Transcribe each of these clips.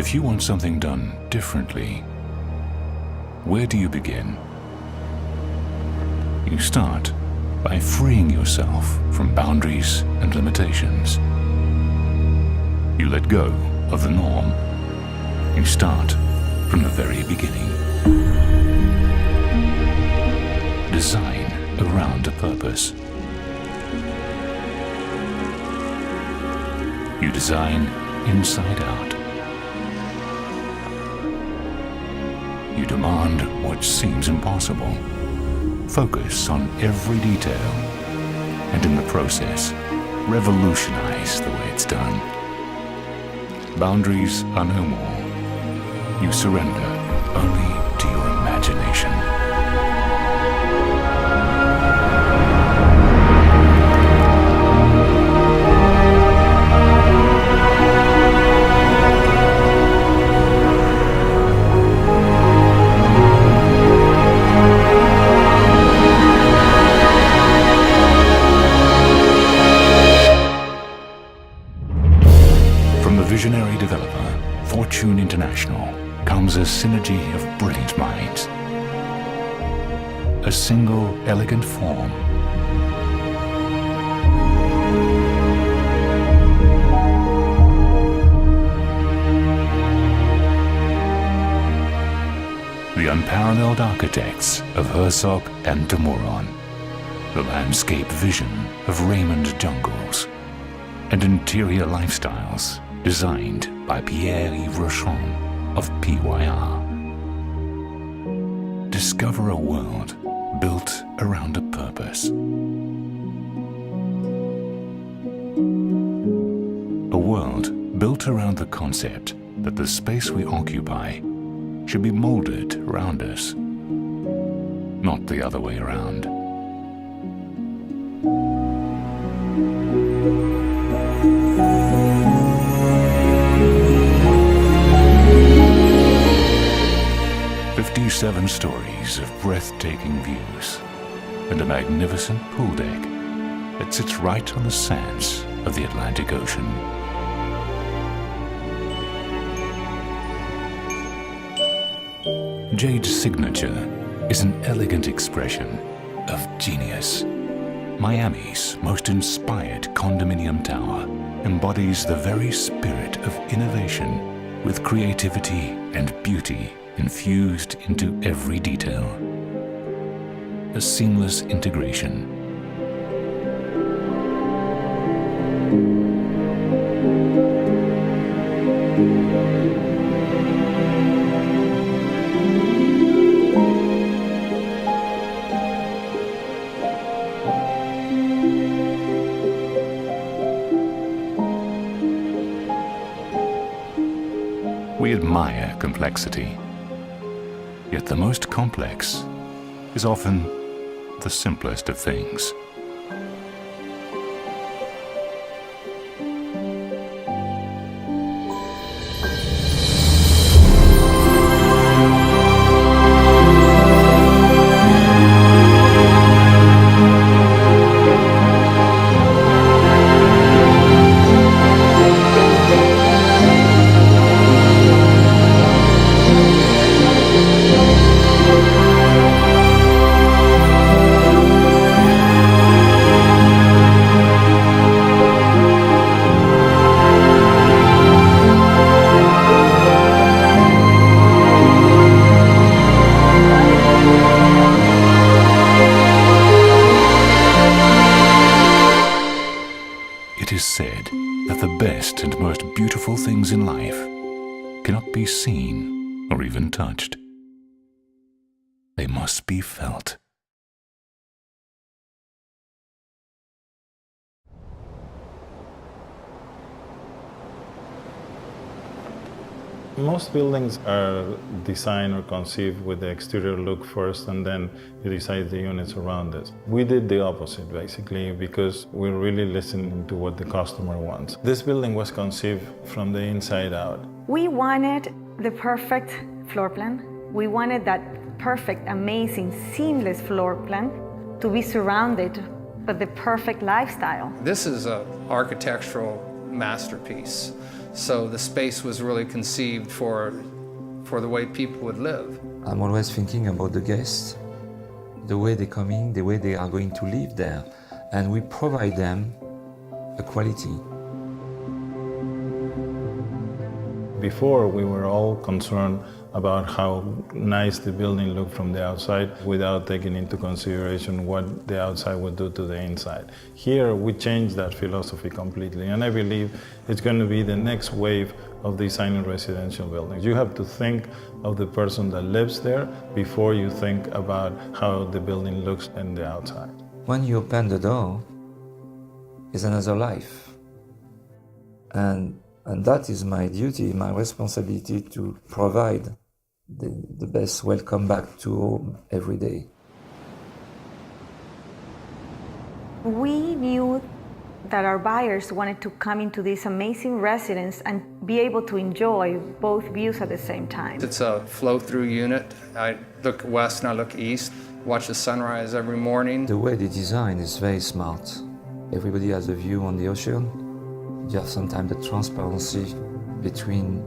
If you want something done differently, where do you begin? You start by freeing yourself from boundaries and limitations. You let go of the norm. You start from the very beginning. Design around a purpose. You design inside out. You demand what seems impossible. Focus on every detail, and in the process, revolutionize the way it's done. Boundaries are no more. You surrender only to your imagination. Visionary developer, Fortune International, comes a synergy of brilliant minds. A single elegant form. The unparalleled architects of Herzog and de Meuron. The landscape vision of Raymond Jungles. And interior lifestyles designed by Pierre-Yves Rochon of PYR. Discover a world built around a purpose. A world built around the concept that the space we occupy should be molded around us, not the other way around. Seven stories of breathtaking views and a magnificent pool deck that sits right on the sands of the Atlantic Ocean. Jade Signature is an elegant expression of genius. Miami's most inspired condominium tower embodies the very spirit of innovation with creativity and beauty infused into every detail. A seamless integration. We admire complexity. Yet the most complex is often the simplest of things. It is said that the best and most beautiful things in life cannot be seen or even touched. They must be felt. Most buildings are designed or conceived with the exterior look first, and then you decide the units around it. We did the opposite, basically, because we're really listening to what the customer wants. This building was conceived from the inside out. We wanted the perfect floor plan. We wanted that perfect, amazing, seamless floor plan to be surrounded by the perfect lifestyle. This is an architectural masterpiece. So the space was really conceived for the way people would live. I'm always thinking about the guests, the way they come in, the way they are going to live there, and we provide them a quality. Before, we were all concerned about how nice the building looked from the outside without taking into consideration what the outside would do to the inside. Here, we changed that philosophy completely, and I believe it's going to be the next wave of designing residential buildings. You have to think of the person that lives there before you think about how the building looks in the outside. When you open the door, it's another life. And that is my duty, my responsibility to provide the best welcome back to home every day. We knew that our buyers wanted to come into this amazing residence and be able to enjoy both views at the same time. It's a flow-through unit. I look west and I look east, watch the sunrise every morning. The way they design is very smart. Everybody has a view on the ocean. You have sometimes the transparency between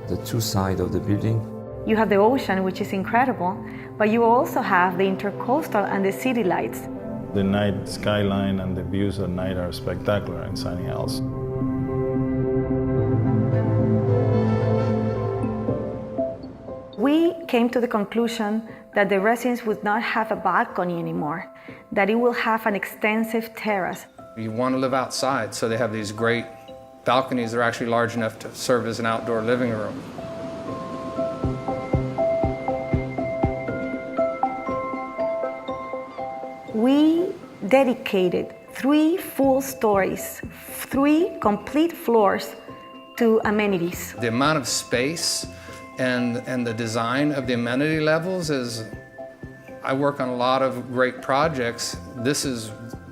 the two sides of the building. You have the ocean, which is incredible, but you also have the intercoastal and the city lights. The night skyline and the views at night are spectacular in Sunny Isles. We came to the conclusion that the residence would not have a balcony anymore, that it will have an extensive terrace. You want to live outside, so they have these great balconies that are actually large enough to serve as an outdoor living room. We dedicated 3 full stories, 3 complete floors to amenities. The amount of space and the design of the amenity levels is, I work on a lot of great projects. This is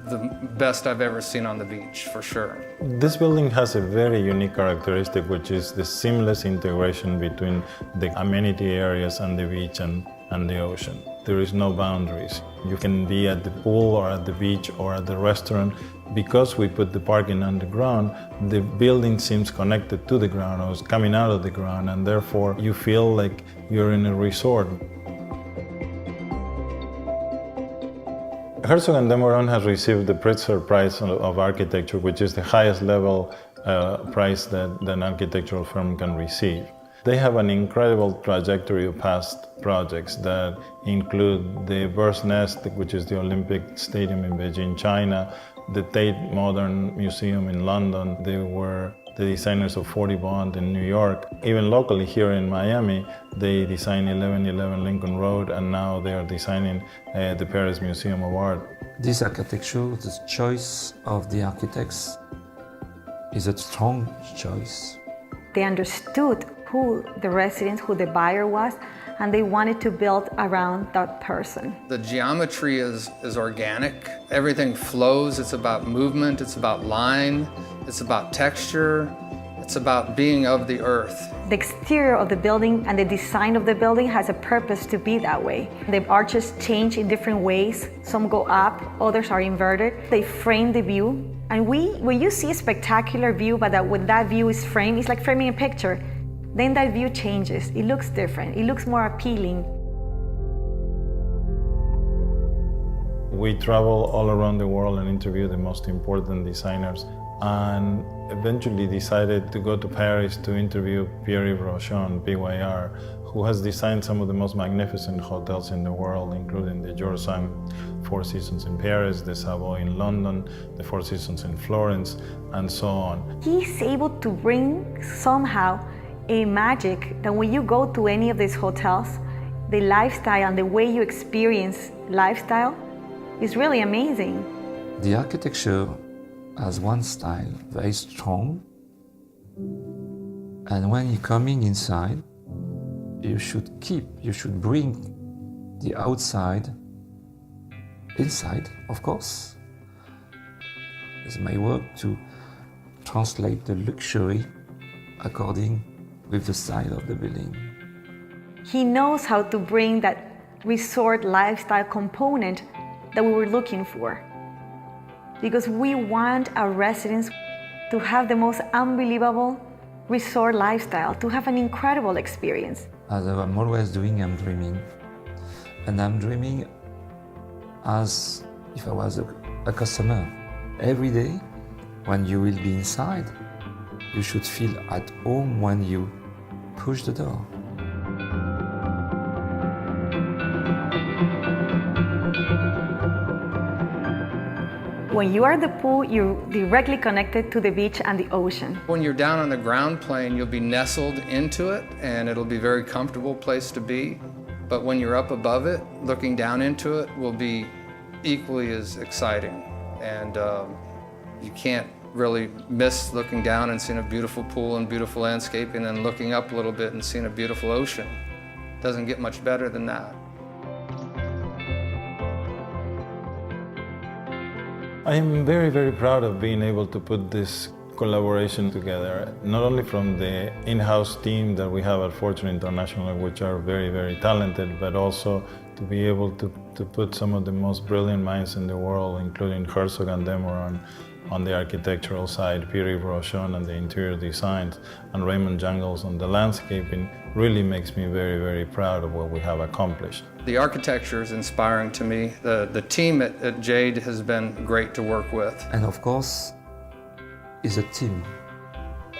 the best I've ever seen on the beach, for sure. This building has a very unique characteristic, which is the seamless integration between the amenity areas and the beach and the ocean. There is no boundaries. You can be at the pool or at the beach or at the restaurant. Because we put the parking underground, the building seems connected to the ground or is coming out of the ground, and therefore you feel like you're in a resort. Herzog & de Meuron has received the Pritzker Prize of Architecture, which is the highest level prize that an architectural firm can receive. They have an incredible trajectory of past projects that include the Bird's Nest, which is the Olympic Stadium in Beijing, China, the Tate Modern Museum in London. They were the designers of 40 Bond in New York. Even locally here in Miami, they designed 1111 Lincoln Road, and now they are designing the Paris Museum of Art. This architecture, the choice of the architects is a strong choice. They understood who the resident, who the buyer was, and they wanted to build around that person. The geometry is organic. Everything flows. It's about movement. It's about line. It's about texture. It's about being of the earth. The exterior of the building and the design of the building has a purpose to be that way. The arches change in different ways. Some go up, others are inverted. They frame the view. And when you see a spectacular view, but when that view is framed, it's like framing a picture. Then that view changes. It looks different. It looks more appealing. We travel all around the world and interview the most important designers, and eventually decided to go to Paris to interview Pierre-Yves Rochon, PYR, who has designed some of the most magnificent hotels in the world, including the George V Four Seasons in Paris, the Savoy in London, the Four Seasons in Florence, and so on. He's able to bring somehow a magic that when you go to any of these hotels, the lifestyle and the way you experience lifestyle is really amazing. The architecture has one style, very strong, and when you're coming inside, you should bring the outside inside, of course. It's my work to translate the luxury according with the style of the building. He knows how to bring that resort lifestyle component that we were looking for. Because we want our residents to have the most unbelievable resort lifestyle, to have an incredible experience. As I'm always doing, I'm dreaming. And I'm dreaming as if I was a customer. Every day, when you will be inside, you should feel at home when you push the door. When you are at the pool, you're directly connected to the beach and the ocean. When you're down on the ground plane, you'll be nestled into it and it'll be a very comfortable place to be. But when you're up above it, looking down into it will be equally as exciting. And you can't really miss looking down and seeing a beautiful pool and beautiful landscaping, and then looking up a little bit and seeing a beautiful ocean. Doesn't get much better than that. I am very, very proud of being able to put this collaboration together, not only from the in-house team that we have at Fortune International, which are very, very talented, but also to be able to put some of the most brilliant minds in the world, including Herzog and Demoran on the architectural side, Pierre Brochon on the interior designs, and Raymond Jangles on the landscaping, really makes me very, very proud of what we have accomplished. The architecture is inspiring to me. The team at Jade has been great to work with. And of course, it's a team.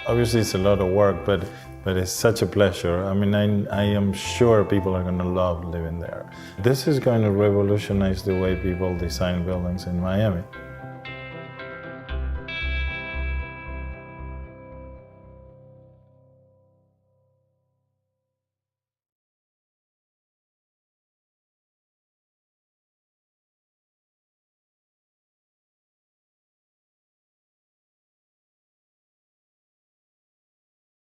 Obviously it's a lot of work, but it's such a pleasure. I mean, I am sure people are going to love living there. This is going to revolutionize the way people design buildings in Miami.